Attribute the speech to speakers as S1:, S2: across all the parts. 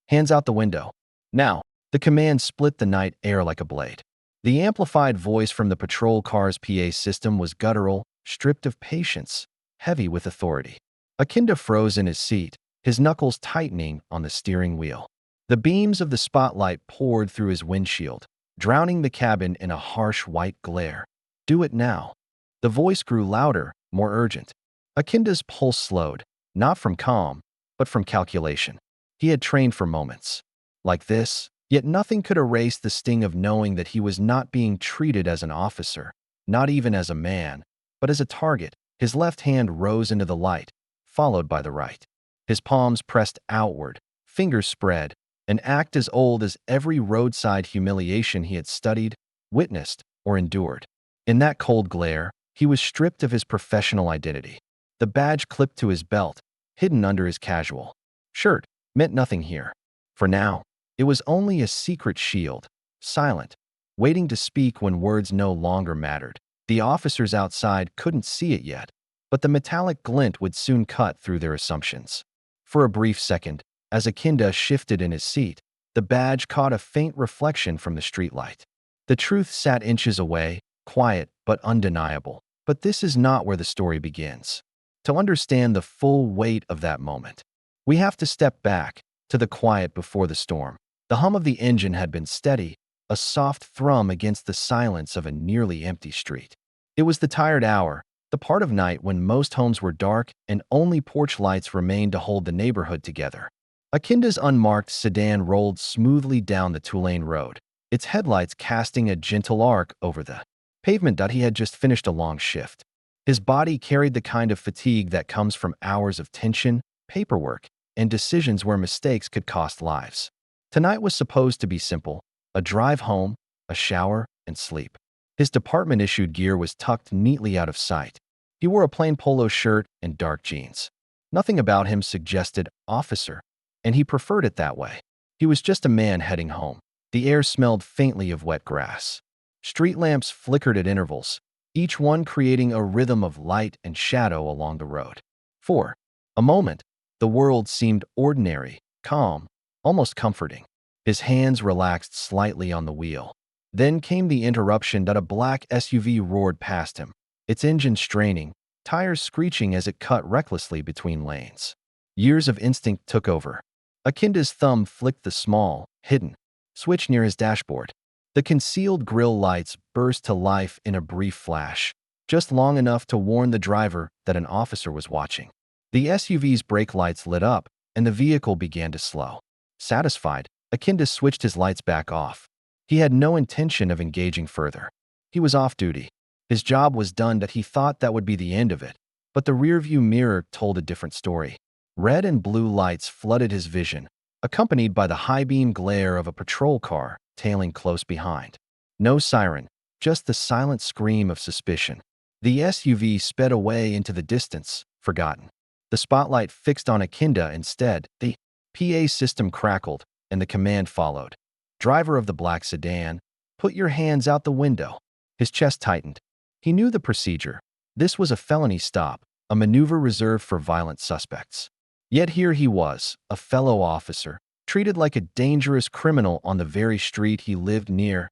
S1: Hands out the window. Now, the command split the night air like a blade. The amplified voice from the patrol car's PA system was guttural, stripped of patience, heavy with authority. Akinde froze in his seat, his knuckles tightening on the steering wheel. The beams of the spotlight poured through his windshield, drowning the cabin in a harsh white glare. Do it now. The voice grew louder, more urgent. Akinde's pulse slowed, not from calm, but from calculation. He had trained for moments like this, yet nothing could erase the sting of knowing that he was not being treated as an officer, not even as a man, but as a target. His left hand rose into the light, followed by the right. His palms pressed outward, fingers spread, an act as old as every roadside humiliation he had studied, witnessed, or endured. In that cold glare, he was stripped of his professional identity. The badge clipped to his belt, hidden under his casual shirt, meant nothing here. For now, it was only a secret shield, silent, waiting to speak when words no longer mattered. The officers outside couldn't see it yet, but the metallic glint would soon cut through their assumptions. For a brief second, as Akinde shifted in his seat, the badge caught a faint reflection from the streetlight. The truth sat inches away, quiet but undeniable. But this is not where the story begins. To understand the full weight of that moment, we have to step back to the quiet before the storm. The hum of the engine had been steady, a soft thrum against the silence of a nearly empty street. It was the tired hour, the part of night when most homes were dark and only porch lights remained to hold the neighborhood together. Akinde's unmarked sedan rolled smoothly down the two-lane road, its headlights casting a gentle arc over the pavement. He had just finished a long shift. His body carried the kind of fatigue that comes from hours of tension, paperwork, and decisions where mistakes could cost lives. Tonight was supposed to be simple: a drive home, a shower, and sleep. His department-issued gear was tucked neatly out of sight. He wore a plain polo shirt and dark jeans. Nothing about him suggested officer, and he preferred it that way. He was just a man heading home. The air smelled faintly of wet grass. Street lamps flickered at intervals, each one creating a rhythm of light and shadow along the road. For a moment, the world seemed ordinary, calm, almost comforting. His hands relaxed slightly on the wheel. Then came the interruption that a black SUV roared past him, its engine straining, tires screeching as it cut recklessly between lanes. Years of instinct took over. Akinde's thumb flicked the small, hidden switch near his dashboard. The concealed grille lights burst to life in a brief flash, just long enough to warn the driver that an officer was watching. The SUV's brake lights lit up, and the vehicle began to slow. Satisfied, Akinde switched his lights back off. He had no intention of engaging further. He was off duty. His job was done. That he thought that would be the end of it. But the rearview mirror told a different story. Red and blue lights flooded his vision, accompanied by the high-beam glare of a patrol car tailing close behind. No siren, just the silent scream of suspicion. The SUV sped away into the distance, forgotten. The spotlight fixed on Akinde instead. The PA system crackled, and the command followed. Driver of the black sedan, put your hands out the window. His chest tightened. He knew the procedure. This was a felony stop, a maneuver reserved for violent suspects. Yet here he was, a fellow officer, treated like a dangerous criminal on the very street he lived near.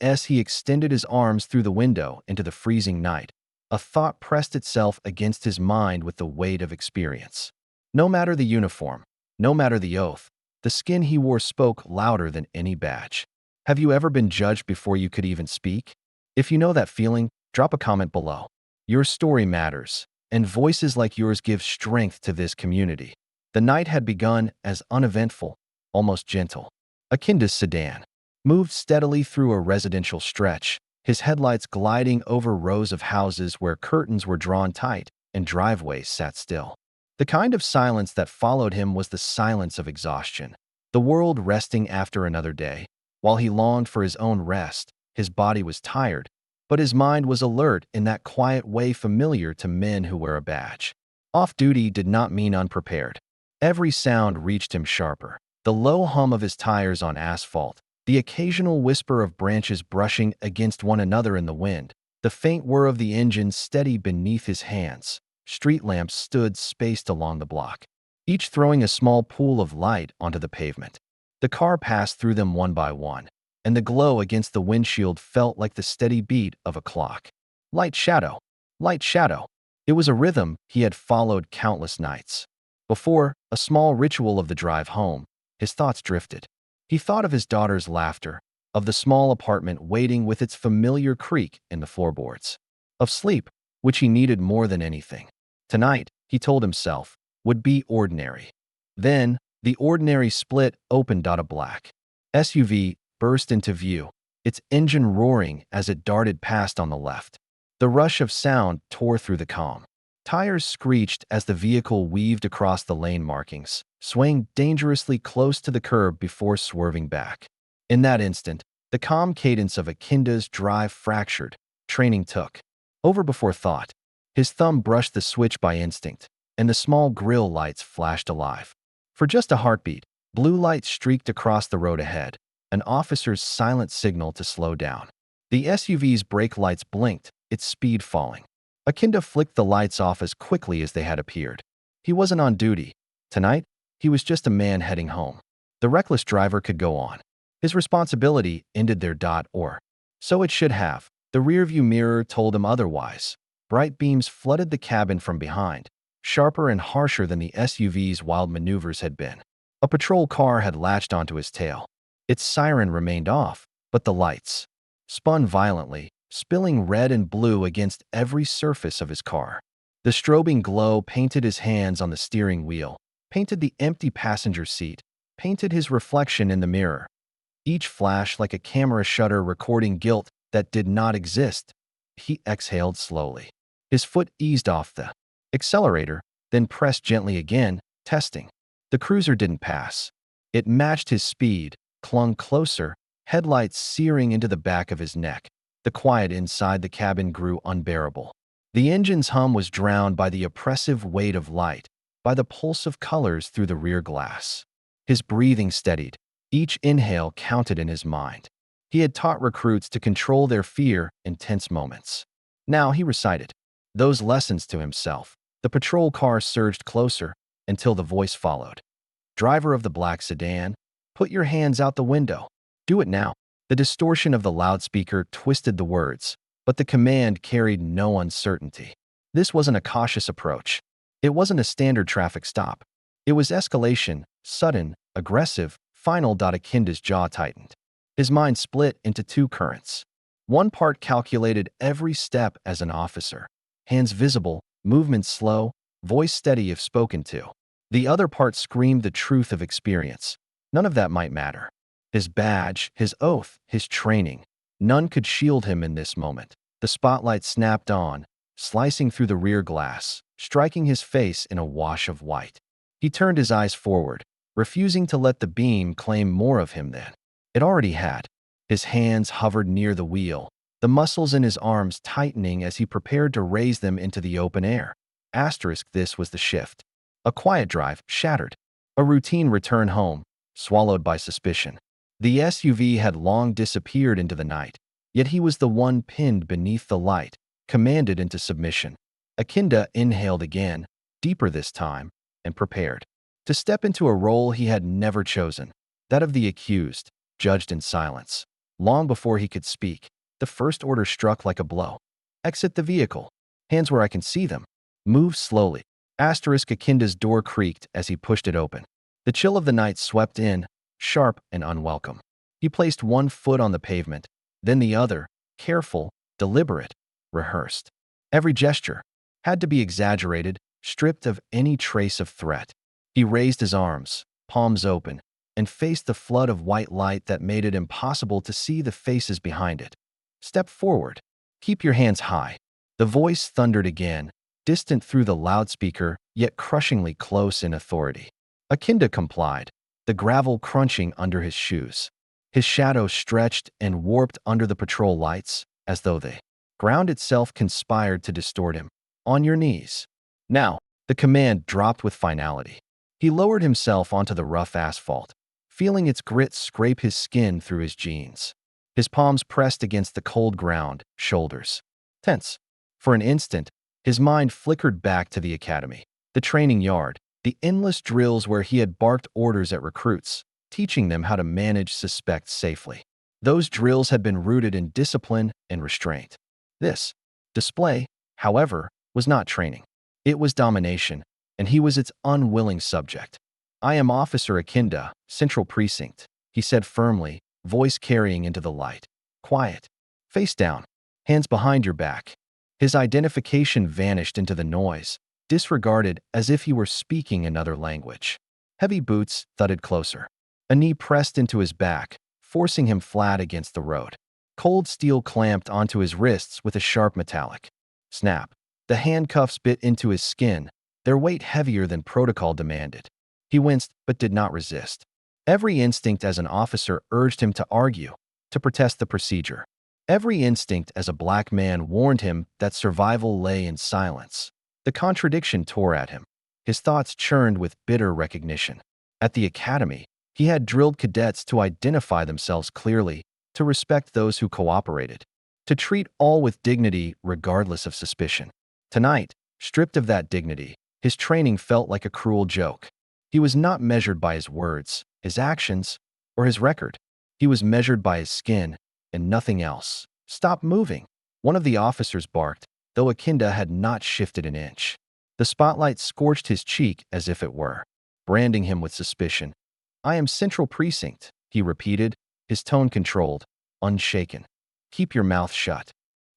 S1: As he extended his arms through the window into the freezing night, a thought pressed itself against his mind with the weight of experience. No matter the uniform, no matter the oath, the skin he wore spoke louder than any badge. Have you ever been judged before you could even speak? If you know that feeling, drop a comment below. Your story matters, and voices like yours give strength to this community. The night had begun as uneventful, almost gentle. Akinde's sedan moved steadily through a residential stretch, his headlights gliding over rows of houses where curtains were drawn tight and driveways sat still. The kind of silence that followed him was the silence of exhaustion, the world resting after another day. While he longed for his own rest, his body was tired, but his mind was alert in that quiet way familiar to men who wear a badge. Off-duty did not mean unprepared. Every sound reached him sharper. The low hum of his tires on asphalt, the occasional whisper of branches brushing against one another in the wind, the faint whir of the engine steady beneath his hands. Street lamps stood spaced along the block, each throwing a small pool of light onto the pavement. The car passed through them one by one, and the glow against the windshield felt like the steady beat of a clock. Light shadow, light shadow. It was a rhythm he had followed countless nights. Before a small ritual of the drive home, his thoughts drifted. He thought of his daughter's laughter, of the small apartment waiting with its familiar creak in the floorboards, of sleep, which he needed more than anything. Tonight, he told himself, would be ordinary. Then, the ordinary split opened out of black. SUV burst into view, its engine roaring as it darted past on the left. The rush of sound tore through the calm. Tires screeched as the vehicle weaved across the lane markings, swaying dangerously close to the curb before swerving back. In that instant, the calm cadence of Akinde's drive fractured. Training took over before thought. His thumb brushed the switch by instinct, and the small grille lights flashed alive. For just a heartbeat, blue lights streaked across the road ahead, an officer's silent signal to slow down. The SUV's brake lights blinked, its speed falling. Akinde flicked the lights off as quickly as they had appeared. He wasn't on duty. Tonight, he was just a man heading home. The reckless driver could go on. His responsibility ended there. Or so it should have. The rearview mirror told him otherwise. Bright beams flooded the cabin from behind, sharper and harsher than the SUV's wild maneuvers had been. A patrol car had latched onto his tail. Its siren remained off, but the lights spun violently, spilling red and blue against every surface of his car. The strobing glow painted his hands on the steering wheel, painted the empty passenger seat, painted his reflection in the mirror. Each flash like a camera shutter recording guilt that did not exist. He exhaled slowly. His foot eased off the accelerator, then pressed gently again, testing. The cruiser didn't pass. It matched his speed, clung closer, headlights searing into the back of his neck. The quiet inside the cabin grew unbearable. The engine's hum was drowned by the oppressive weight of light, by the pulse of colors through the rear glass. His breathing steadied. Each inhale counted in his mind. He had taught recruits to control their fear in tense moments. Now he recited those lessons to himself. The patrol car surged closer until the voice followed. Driver of the black sedan, put your hands out the window. Do it now. The distortion of the loudspeaker twisted the words, but the command carried no uncertainty. This wasn't a cautious approach. It wasn't a standard traffic stop. It was escalation, sudden, aggressive, final. Akinde's jaw tightened. His mind split into two currents. One part calculated every step as an officer. Hands visible, movements slow, voice steady if spoken to. The other part screamed the truth of experience. None of that might matter. His badge, his oath, his training. None could shield him in this moment. The spotlight snapped on, slicing through the rear glass, striking his face in a wash of white. He turned his eyes forward, refusing to let the beam claim more of him than it already had. His hands hovered near the wheel, the muscles in his arms tightening as he prepared to raise them into the open air. This was the shift. A quiet drive, shattered. A routine return home, swallowed by suspicion. The SUV had long disappeared into the night, yet he was the one pinned beneath the light, commanded into submission. Akinde inhaled again, deeper this time, and prepared to step into a role he had never chosen, that of the accused, judged in silence. Long before he could speak, the first order struck like a blow. Exit the vehicle. Hands where I can see them. Move slowly. Akinde's door creaked as he pushed it open. The chill of the night swept in, sharp and unwelcome. He placed one foot on the pavement, then the other, careful, deliberate, rehearsed. Every gesture had to be exaggerated, stripped of any trace of threat. He raised his arms, palms open, and faced the flood of white light that made it impossible to see the faces behind it. Step forward. Keep your hands high. The voice thundered again, distant through the loudspeaker, yet crushingly close in authority. Akinde complied, the gravel crunching under his shoes. His shadow stretched and warped under the patrol lights, as though the ground itself conspired to distort him. On your knees. Now, the command dropped with finality. He lowered himself onto the rough asphalt, feeling its grit scrape his skin through his jeans. His palms pressed against the cold ground, shoulders tense. For an instant, his mind flickered back to the academy, the training yard, the endless drills where he had barked orders at recruits, teaching them how to manage suspects safely. Those drills had been rooted in discipline and restraint. This display, however, was not training. It was domination, and he was its unwilling subject. "I am Officer Akinde, Central Precinct," he said firmly, voice carrying into the light. "Quiet. Face down. Hands behind your back." His identification vanished into the noise, disregarded as if he were speaking another language. Heavy boots thudded closer. A knee pressed into his back, forcing him flat against the road. Cold steel clamped onto his wrists with a sharp metallic snap. The handcuffs bit into his skin, their weight heavier than protocol demanded. He winced but did not resist. Every instinct as an officer urged him to argue, to protest the procedure. Every instinct as a black man warned him that survival lay in silence. The contradiction tore at him. His thoughts churned with bitter recognition. At the academy, he had drilled cadets to identify themselves clearly, to respect those who cooperated, to treat all with dignity regardless of suspicion. Tonight, stripped of that dignity, his training felt like a cruel joke. He was not measured by his words, his actions, or his record. He was measured by his skin, and nothing else. "Stop moving," one of the officers barked, though Akinde had not shifted an inch. The spotlight scorched his cheek as if it were branding him with suspicion. "I am Central Precinct," he repeated, his tone controlled, unshaken. "Keep your mouth shut."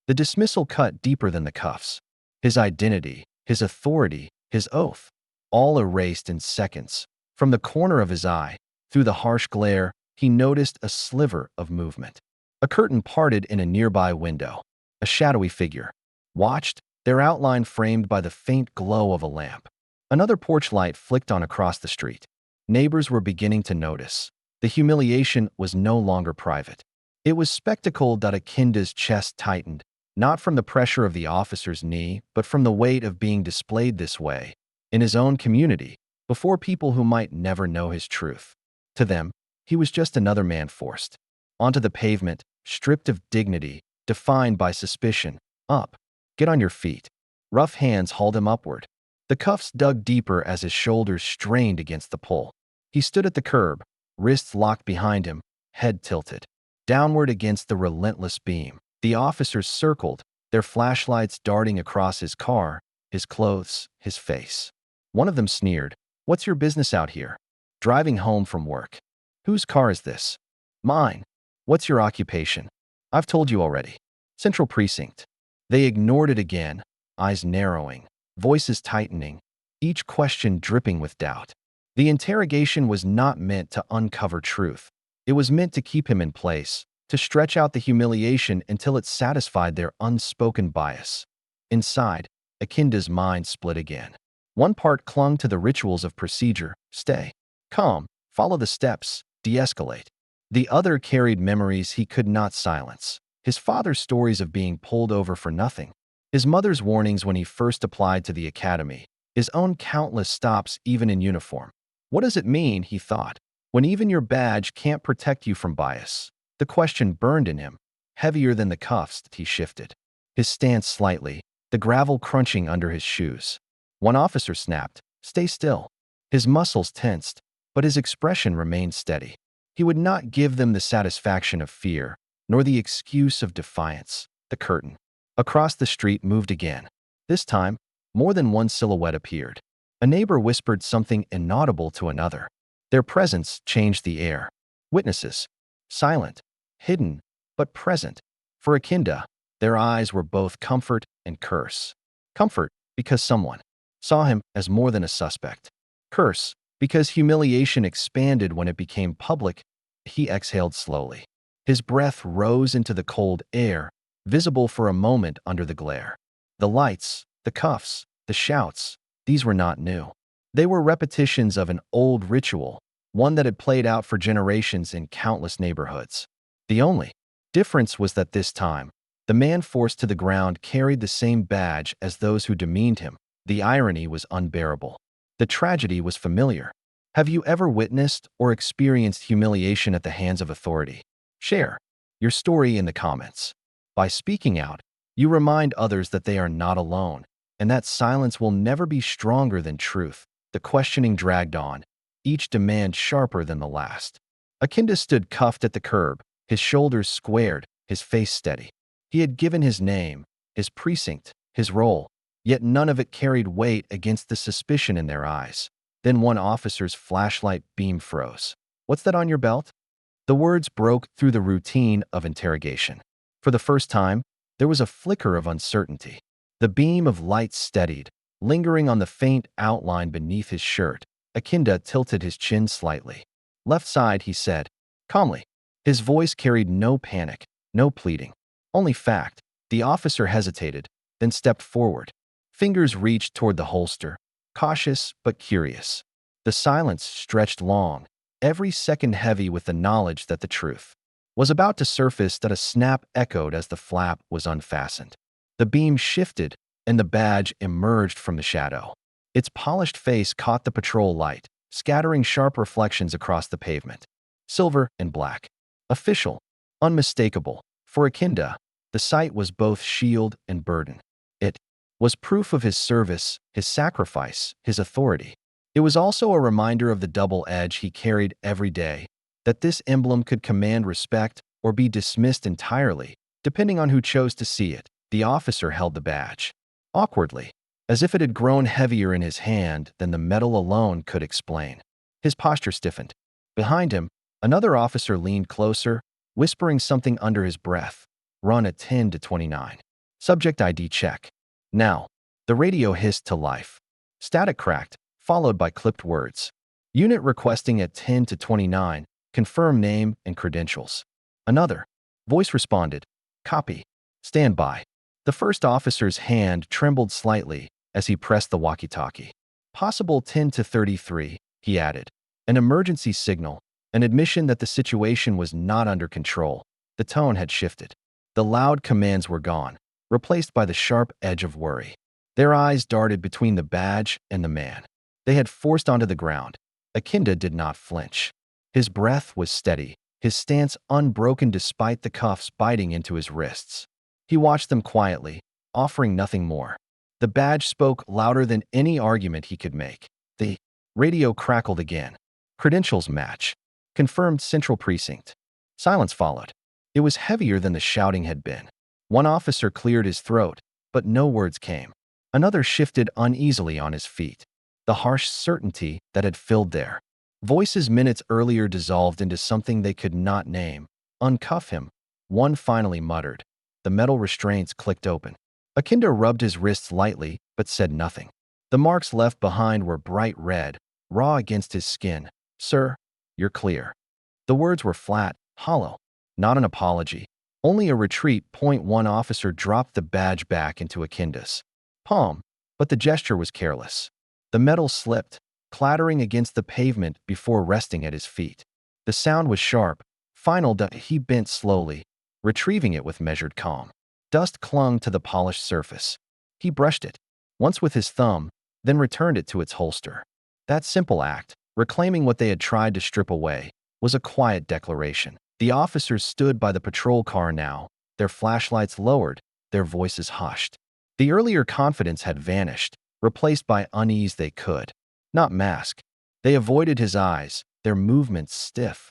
S1: The dismissal cut deeper than the cuffs. His identity, his authority, his oath, all erased in seconds. From the corner of his eye, through the harsh glare, he noticed a sliver of movement. A curtain parted in a nearby window. A shadowy figure watched, their outline framed by the faint glow of a lamp. Another porch light flicked on across the street. Neighbors were beginning to notice. The humiliation was no longer private. It was spectacle. Akinde's chest tightened, not from the pressure of the officer's knee, but from the weight of being displayed this way, in his own community, before people who might never know his truth. To them, he was just another man forced onto the pavement, stripped of dignity, defined by suspicion. "Up. Get on your feet." Rough hands hauled him upward. The cuffs dug deeper as his shoulders strained against the pole. He stood at the curb, wrists locked behind him, head tilted downward against the relentless beam. The officers circled, their flashlights darting across his car, his clothes, his face. One of them sneered, "What's your business out here? Driving home from work. Whose car is this?" "Mine." "What's your occupation?" "I've told you already." "Central Precinct." They ignored it again, eyes narrowing, voices tightening, each question dripping with doubt. The interrogation was not meant to uncover truth. It was meant to keep him in place, to stretch out the humiliation until it satisfied their unspoken bias. Inside, Akinde's mind split again. One part clung to the rituals of procedure, stay calm, follow the steps, de-escalate. The other carried memories he could not silence. His father's stories of being pulled over for nothing, his mother's warnings when he first applied to the academy, his own countless stops even in uniform. What does it mean, he thought, when even your badge can't protect you from bias? The question burned in him. Heavier than the cuffs, he shifted his stance slightly, the gravel crunching under his shoes. One officer snapped, "Stay still." His muscles tensed, but his expression remained steady. He would not give them the satisfaction of fear, nor the excuse of defiance. The curtain across the street moved again. This time, more than one silhouette appeared. A neighbor whispered something inaudible to another. Their presence changed the air. Witnesses, silent, hidden, but present. For Akinde, their eyes were both comfort and curse. Comfort, because someone saw him as more than a suspect. Curse, because humiliation expanded when it became public. He exhaled slowly. His breath rose into the cold air, visible for a moment under the glare. The lights, the cuffs, the shouts, these were not new. They were repetitions of an old ritual, one that had played out for generations in countless neighborhoods. The only difference was that this time, the man forced to the ground carried the same badge as those who demeaned him. The irony was unbearable. The tragedy was familiar. Have you ever witnessed or experienced humiliation at the hands of authority? Share your story in the comments. By speaking out, you remind others that they are not alone, and that silence will never be stronger than truth. The questioning dragged on, each demand sharper than the last. Akinde stood cuffed at the curb, his shoulders squared, his face steady. He had given his name, his precinct, his role, yet none of it carried weight against the suspicion in their eyes. Then one officer's flashlight beam froze. "What's that on your belt?" The words broke through the routine of interrogation. For the first time, there was a flicker of uncertainty. The beam of light steadied, lingering on the faint outline beneath his shirt. Akinde tilted his chin slightly. "Left side," he said, calmly. His voice carried no panic, no pleading, only fact. The officer hesitated, then stepped forward. Fingers reached toward the holster, cautious but curious. The silence stretched long, every second heavy with the knowledge that the truth was about to surface. That a snap echoed as the flap was unfastened. The beam shifted, and the badge emerged from the shadow. Its polished face caught the patrol light, scattering sharp reflections across the pavement. Silver and black. Official. Unmistakable. For Akinde, the sight was both shield and burden. It was proof of his service, his sacrifice, his authority. It was also a reminder of the double edge he carried every day, that this emblem could command respect or be dismissed entirely, depending on who chose to see it. The officer held the badge awkwardly, as if it had grown heavier in his hand than the metal alone could explain. His posture stiffened. Behind him, another officer leaned closer, whispering something under his breath. "Run at 10 to 29. Subject ID check." Now, the radio hissed to life. Static cracked, followed by clipped words. "Unit requesting at 10 to 29. Confirm name and credentials." Another voice responded. "Copy. Stand by." The first officer's hand trembled slightly as he pressed the walkie-talkie. "Possible 10 to 33, he added. An emergency signal, an admission that the situation was not under control. The tone had shifted. The loud commands were gone, replaced by the sharp edge of worry. Their eyes darted between the badge and the man they had forced onto the ground. Akinde did not flinch. His breath was steady, his stance unbroken despite the cuffs biting into his wrists. He watched them quietly, offering nothing more. The badge spoke louder than any argument he could make. The radio crackled again. "Credentials match. Confirmed Central Precinct." Silence followed. It was heavier than the shouting had been. One officer cleared his throat, but no words came. Another shifted uneasily on his feet. The harsh certainty that had filled their voices minutes earlier dissolved into something they could not name. "Uncuff him," one finally muttered. The metal restraints clicked open. Akinde rubbed his wrists lightly, but said nothing. The marks left behind were bright red, raw against his skin. "Sir, you're clear." The words were flat, hollow. Not an apology, only a retreat. One officer dropped the badge back into Akinde's palm, but the gesture was careless. The metal slipped, clattering against the pavement before resting at his feet. The sound was sharp, final. He bent slowly, retrieving it with measured calm. Dust clung to the polished surface. He brushed it, once with his thumb, then returned it to its holster. That simple act, reclaiming what they had tried to strip away, was a quiet declaration. The officers stood by the patrol car now, their flashlights lowered, their voices hushed. The earlier confidence had vanished, replaced by unease. They could not mask. They avoided his eyes, their movements stiff.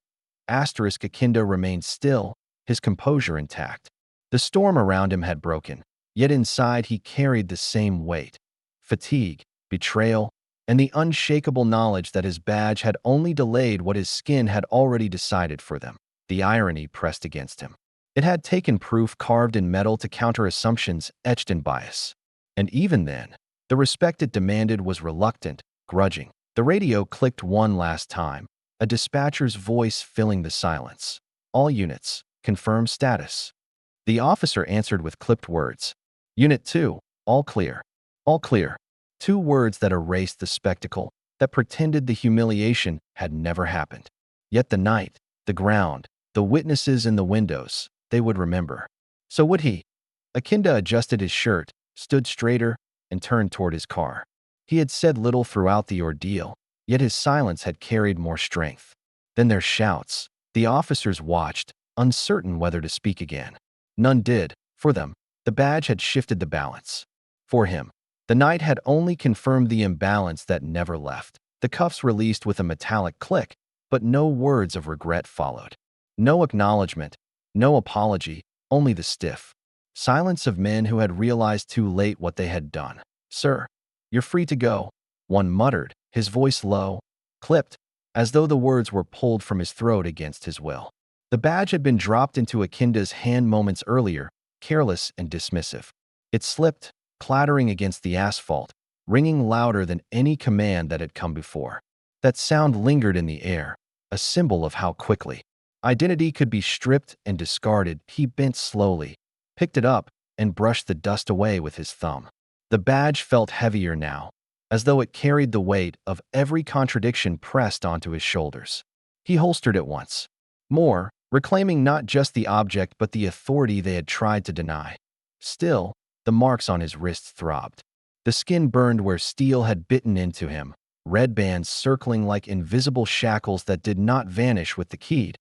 S1: Akinde remained still, his composure intact. The storm around him had broken, yet inside he carried the same weight. Fatigue, betrayal, and the unshakable knowledge that his badge had only delayed what his skin had already decided for them. The irony pressed against him. It had taken proof carved in metal to counter assumptions etched in bias. And even then, the respect it demanded was reluctant, grudging. The radio clicked one last time, a dispatcher's voice filling the silence. "All units, confirm status." The officer answered with clipped words. "Unit 2, all clear. All clear." Two words that erased the spectacle, that pretended the humiliation had never happened. Yet the night, the ground, the witnesses in the windows, they would remember. So would he. Akinde adjusted his shirt, stood straighter, and turned toward his car. He had said little throughout the ordeal, yet his silence had carried more strength. Then their shouts. The officers watched, uncertain whether to speak again. None did. For them, the badge had shifted the balance. For him, the night had only confirmed the imbalance that never left. The cuffs released with a metallic click, but no words of regret followed. No acknowledgement, no apology, only the stiff silence of men who had realized too late what they had done. "Sir, you're free to go," one muttered, his voice low, clipped, as though the words were pulled from his throat against his will. The badge had been dropped into Akinde's hand moments earlier, careless and dismissive. It slipped, clattering against the asphalt, ringing louder than any command that had come before. That sound lingered in the air, a symbol of how quickly identity could be stripped and discarded. He bent slowly, picked it up, and brushed the dust away with his thumb. The badge felt heavier now, as though it carried the weight of every contradiction pressed onto his shoulders. He holstered it once more, reclaiming not just the object but the authority they had tried to deny. Still, the marks on his wrists throbbed. The skin burned where steel had bitten into him, red bands circling like invisible shackles that did not vanish with the key.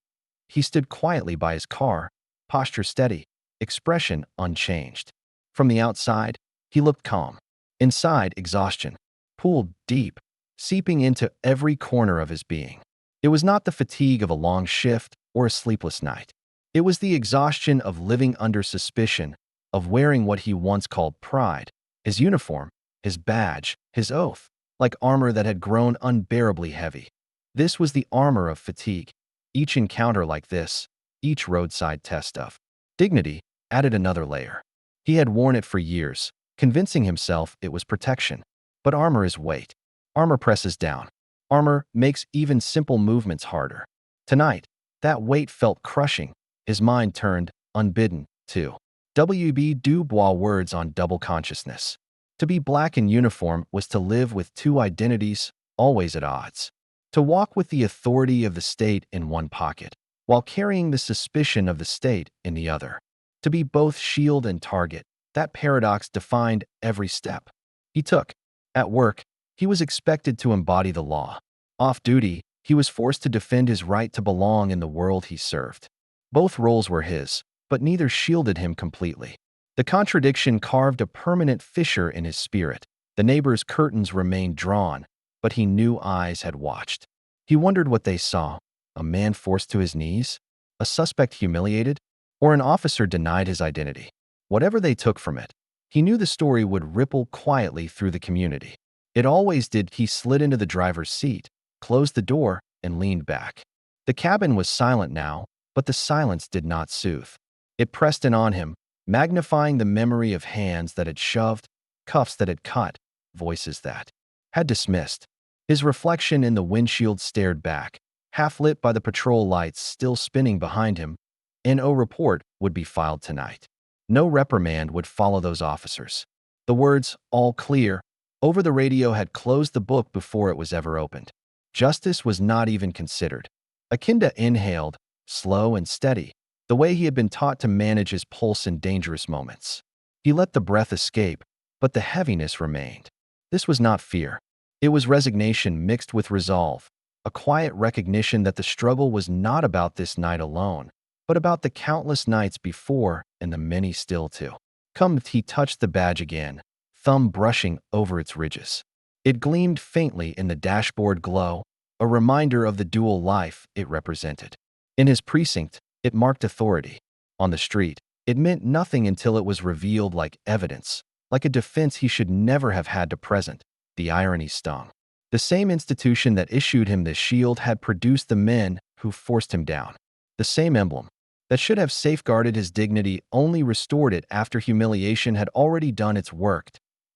S1: He stood quietly by his car, posture steady, expression unchanged. From the outside, he looked calm. Inside, exhaustion pooled deep, seeping into every corner of his being. It was not the fatigue of a long shift or a sleepless night. It was the exhaustion of living under suspicion, of wearing what he once called pride, his uniform, his badge, his oath, like armor that had grown unbearably heavy. This was the armor of fatigue. Each encounter like this, each roadside test of dignity, added another layer. He had worn it for years, convincing himself it was protection. But armor is weight. Armor presses down. Armor makes even simple movements harder. Tonight, that weight felt crushing. His mind turned, unbidden, to W.B. Du Bois' words on double consciousness. To be black in uniform was to live with two identities, always at odds. To walk with the authority of the state in one pocket, while carrying the suspicion of the state in the other. To be both shield and target, that paradox defined every step he took. At work, he was expected to embody the law. Off duty, he was forced to defend his right to belong in the world he served. Both roles were his, but neither shielded him completely. The contradiction carved a permanent fissure in his spirit. The neighbor's curtains remained drawn, but he knew eyes had watched. He wondered what they saw: a man forced to his knees, a suspect humiliated, or an officer denied his identity. Whatever they took from it, he knew the story would ripple quietly through the community. It always did. He slid into the driver's seat, closed the door, and leaned back. The cabin was silent now, but the silence did not soothe. It pressed in on him, magnifying the memory of hands that had shoved, cuffs that had cut, voices that had dismissed. His reflection in the windshield stared back, half lit by the patrol lights still spinning behind him. No report would be filed tonight. No reprimand would follow those officers. The words, "all clear," over the radio had closed the book before it was ever opened. Justice was not even considered. Akinde inhaled, slow and steady, the way he had been taught to manage his pulse in dangerous moments. He let the breath escape, but the heaviness remained. This was not fear. It was resignation mixed with resolve, a quiet recognition that the struggle was not about this night alone, but about the countless nights before and the many still to come. He touched the badge again, thumb brushing over its ridges. It gleamed faintly in the dashboard glow, a reminder of the dual life it represented. In his precinct, it marked authority. On the street, it meant nothing until it was revealed like evidence, like a defense he should never have had to present. The irony stung. The same institution that issued him this shield had produced the men who forced him down. The same emblem that should have safeguarded his dignity only restored it after humiliation had already done its work.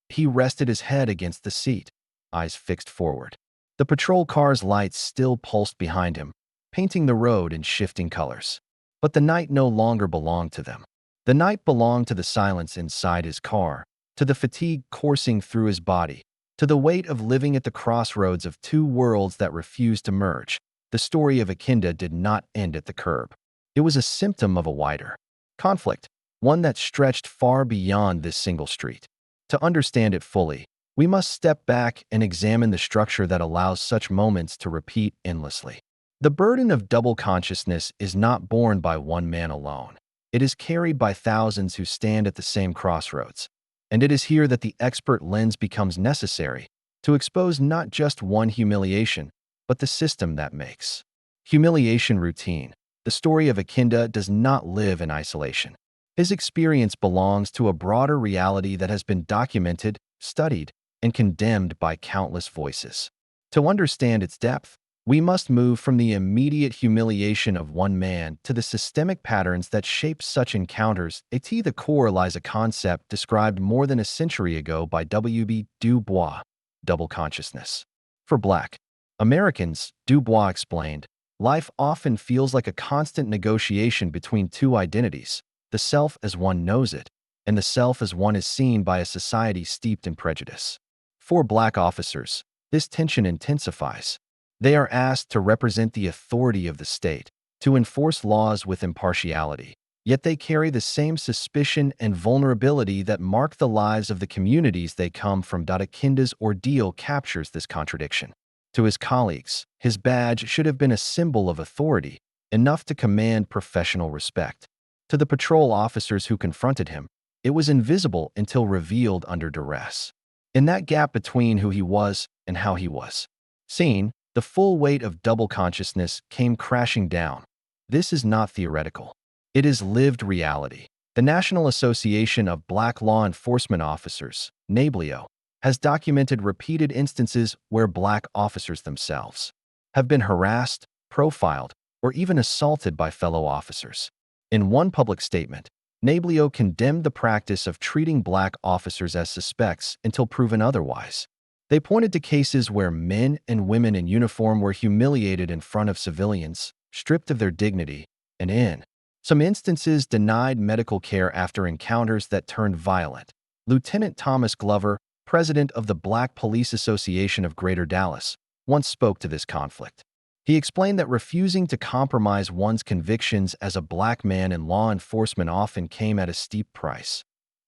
S1: He rested his head against the seat, eyes fixed forward. The patrol car's lights still pulsed behind him, painting the road in shifting colors. But the night no longer belonged to them. The night belonged to the silence inside his car, to the fatigue coursing through his body, to the weight of living at the crossroads of two worlds that refused to merge. The story of Akinde did not end at the curb. It was a symptom of a wider conflict, one that stretched far beyond this single street. To understand it fully, we must step back and examine the structure that allows such moments to repeat endlessly. The burden of double consciousness is not borne by one man alone. It is carried by thousands who stand at the same crossroads. And it is here that the expert lens becomes necessary to expose not just one humiliation, but the system that makes Humiliation routine. The story of Akinde does not live in isolation. His experience belongs to a broader reality that has been documented, studied, and condemned by countless voices. To understand its depth, we must move from the immediate humiliation of one man to the systemic patterns that shape such encounters. At the core lies a concept described more than a century ago by W.B. Du Bois: double consciousness. For Black Americans, Du Bois explained, life often feels like a constant negotiation between two identities, the self as one knows it, and the self as one is seen by a society steeped in prejudice. For Black officers, this tension intensifies. They are asked to represent the authority of the state, to enforce laws with impartiality, yet they carry the same suspicion and vulnerability that mark the lives of the communities they come from. Akinde's ordeal captures this contradiction. To his colleagues, his badge should have been a symbol of authority, enough to command professional respect. To the patrol officers who confronted him, it was invisible until revealed under duress. In that gap between who he was and how he was seen, the full weight of double consciousness came crashing down. This is not theoretical. It is lived reality. The National Association of Black Law Enforcement Officers, NABLEO, has documented repeated instances where Black officers themselves have been harassed, profiled, or even assaulted by fellow officers. In one public statement, NABLEO condemned the practice of treating Black officers as suspects until proven otherwise. They pointed to cases where men and women in uniform were humiliated in front of civilians, stripped of their dignity, and in some instances denied medical care after encounters that turned violent. Lieutenant Thomas Glover, president of the Black Police Association of Greater Dallas, once spoke to this conflict. He explained that refusing to compromise one's convictions as a Black man in law enforcement often came at a steep price.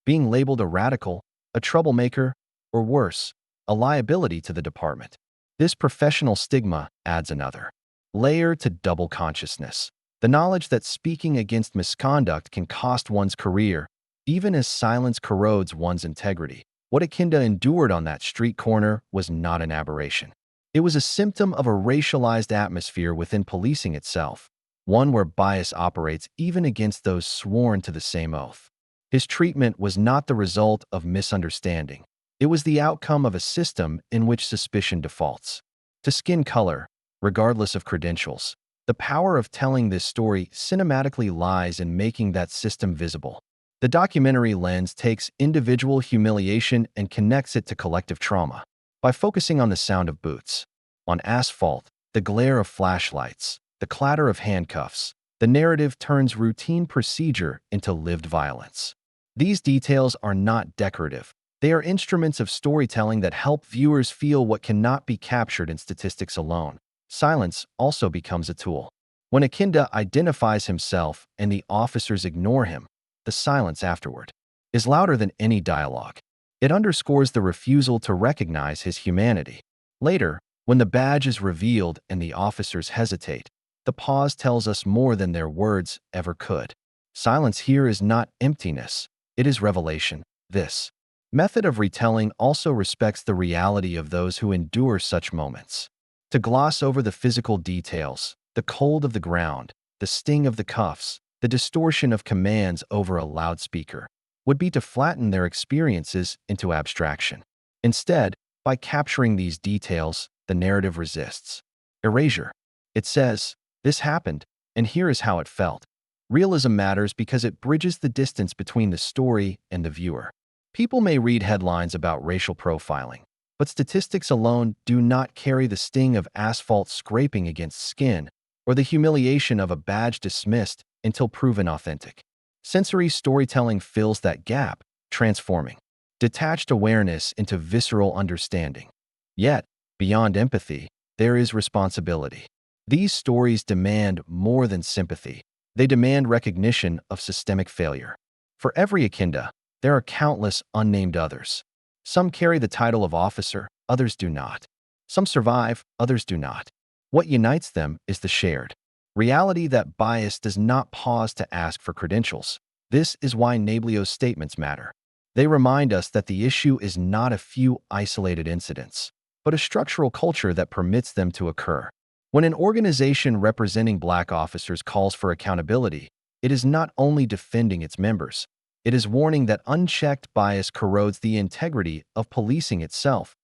S1: Being labeled a radical, a troublemaker, or worse, a liability to the department. This professional stigma adds another layer to double consciousness. The knowledge that speaking against misconduct can cost one's career, even as silence corrodes one's integrity. What Akinde endured on that street corner was not an aberration. It was a symptom of a racialized atmosphere within policing itself, one where bias operates even against those sworn to the same oath. His treatment was not the result of misunderstanding. It was the outcome of a system in which suspicion defaults to skin color, regardless of credentials. The power of telling this story cinematically lies in making that system visible. The documentary lens takes individual humiliation and connects it to collective trauma. By focusing on the sound of boots on asphalt, the glare of flashlights, the clatter of handcuffs, the narrative turns routine procedure into lived violence. These details are not decorative. They are instruments of storytelling that help viewers feel what cannot be captured in statistics alone. Silence also becomes a tool. When Akinde identifies himself and the officers ignore him, the silence afterward is louder than any dialogue. It underscores the refusal to recognize his humanity. Later, when the badge is revealed and the officers hesitate, the pause tells us more than their words ever could. Silence here is not emptiness, it is revelation. This method of retelling also respects the reality of those who endure such moments. To gloss over the physical details, the cold of the ground, the sting of the cuffs, the distortion of commands over a loudspeaker, would be to flatten their experiences into abstraction. Instead, by capturing these details, the narrative resists erasure. It says, "This happened, and here is how it felt." Realism matters because it bridges the distance between the story and the viewer. People may read headlines about racial profiling, but statistics alone do not carry the sting of asphalt scraping against skin or the humiliation of a badge dismissed until proven authentic. Sensory storytelling fills that gap, transforming detached awareness into visceral understanding. Yet, beyond empathy, there is responsibility. These stories demand more than sympathy. They demand recognition of systemic failure. For every Akinde, there are countless unnamed others. Some carry the title of officer, others do not. Some survive, others do not. What unites them is the shared reality that bias does not pause to ask for credentials. This is why NABLEO's statements matter. They remind us that the issue is not a few isolated incidents, but a structural culture that permits them to occur. When an organization representing Black officers calls for accountability, it is not only defending its members, it is warning that unchecked bias corrodes the integrity of policing itself.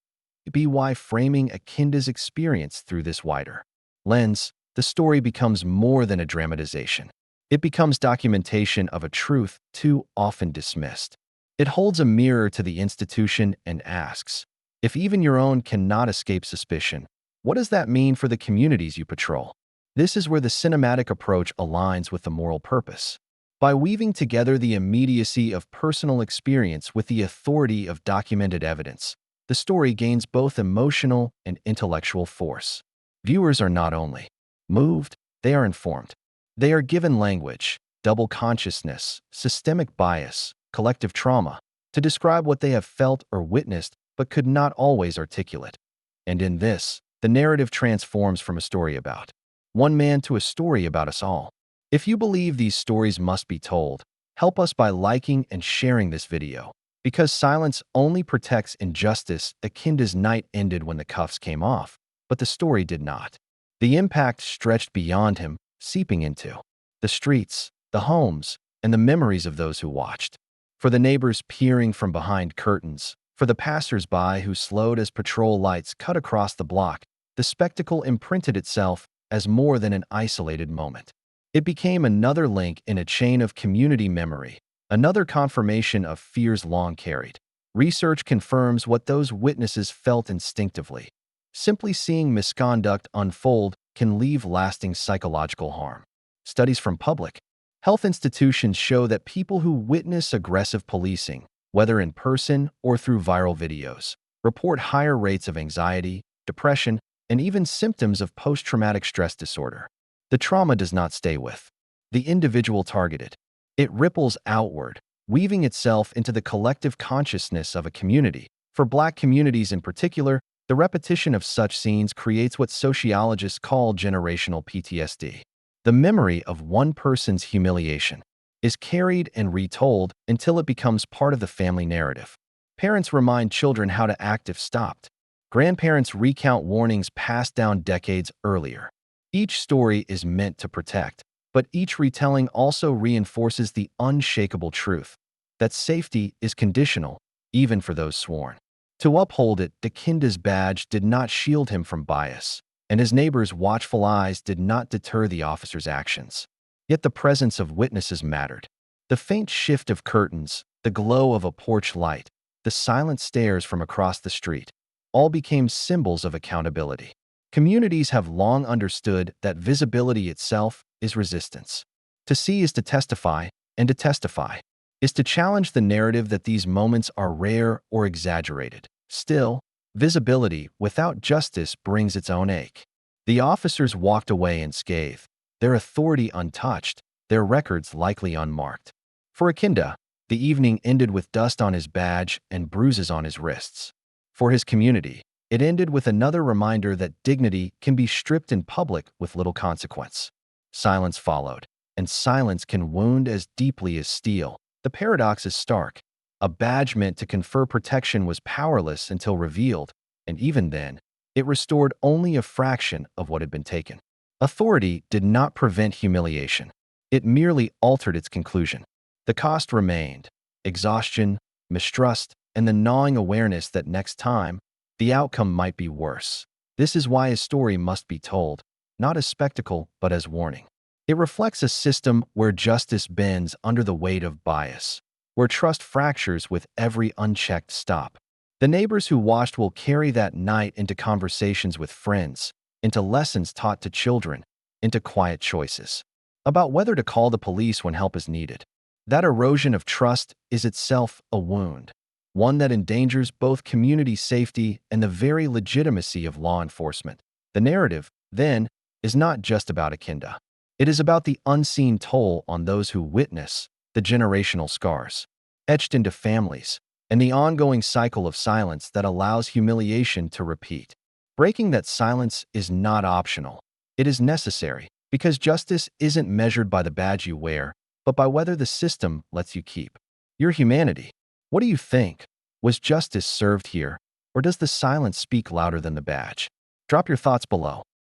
S1: By framing Akinde's experience through this wider lens, the story becomes more than a dramatization. It becomes documentation of a truth too often dismissed. It holds a mirror to the institution and asks, if even your own cannot escape suspicion, what does that mean for the communities you patrol? This is where the cinematic approach aligns with the moral purpose. By weaving together the immediacy of personal experience with the authority of documented evidence, the story gains both emotional and intellectual force. Viewers are not only moved, they are informed. They are given language, double consciousness, systemic bias, collective trauma, to describe what they have felt or witnessed but could not always articulate. And in this, the narrative transforms from a story about one man to a story about us all. If you believe these stories must be told, help us by liking and sharing this video. Because silence only protects injustice, Akinde's night ended when the cuffs came off, but the story did not. The impact stretched beyond him, seeping into the streets, the homes, and the memories of those who watched. For the neighbors peering from behind curtains, for the passers-by who slowed as patrol lights cut across the block, the spectacle imprinted itself as more than an isolated moment. It became another link in a chain of community memory, another confirmation of fears long carried. Research confirms what those witnesses felt instinctively. Simply seeing misconduct unfold can leave lasting psychological harm. Studies from public health institutions show that people who witness aggressive policing, whether in person or through viral videos, report higher rates of anxiety, depression, and even symptoms of post-traumatic stress disorder. The trauma does not stay with the individual targeted. It ripples outward, weaving itself into the collective consciousness of a community. For Black communities in particular, the repetition of such scenes creates what sociologists call generational PTSD. The memory of one person's humiliation is carried and retold until it becomes part of the family narrative. Parents remind children how to act if stopped. Grandparents recount warnings passed down decades earlier. Each story is meant to protect, but each retelling also reinforces the unshakable truth that safety is conditional, even for those sworn to uphold it. Akinde's badge did not shield him from bias, and his neighbors' watchful eyes did not deter the officer's actions. Yet the presence of witnesses mattered. The faint shift of curtains, the glow of a porch light, the silent stares from across the street, all became symbols of accountability. Communities have long understood that visibility itself is resistance. To see is to testify, and to testify is to challenge the narrative that these moments are rare or exaggerated. Still, visibility without justice brings its own ache. The officers walked away unscathed, their authority untouched, their records likely unmarked. For Akinde, the evening ended with dust on his badge and bruises on his wrists. For his community, it ended with another reminder that dignity can be stripped in public with little consequence. Silence followed, and silence can wound as deeply as steel. The paradox is stark. A badge meant to confer protection was powerless until revealed, and even then, it restored only a fraction of what had been taken. Authority did not prevent humiliation. It merely altered its conclusion. The cost remained: exhaustion, mistrust, and the gnawing awareness that next time, the outcome might be worse. This is why his story must be told, not as spectacle, but as warning. It reflects a system where justice bends under the weight of bias, where trust fractures with every unchecked stop. The neighbors who watched will carry that night into conversations with friends, into lessons taught to children, into quiet choices about whether to call the police when help is needed. That erosion of trust is itself a wound, one that endangers both community safety and the very legitimacy of law enforcement. The narrative, then, is not just about Akinde. It is about the unseen toll on those who witness, the generational scars etched into families, and the ongoing cycle of silence that allows humiliation to repeat. Breaking that silence is not optional. It is necessary, because justice isn't measured by the badge you wear, but by whether the system lets you keep your humanity. What do you think? Was justice served here, or does the silence speak louder than the badge? Drop your thoughts below.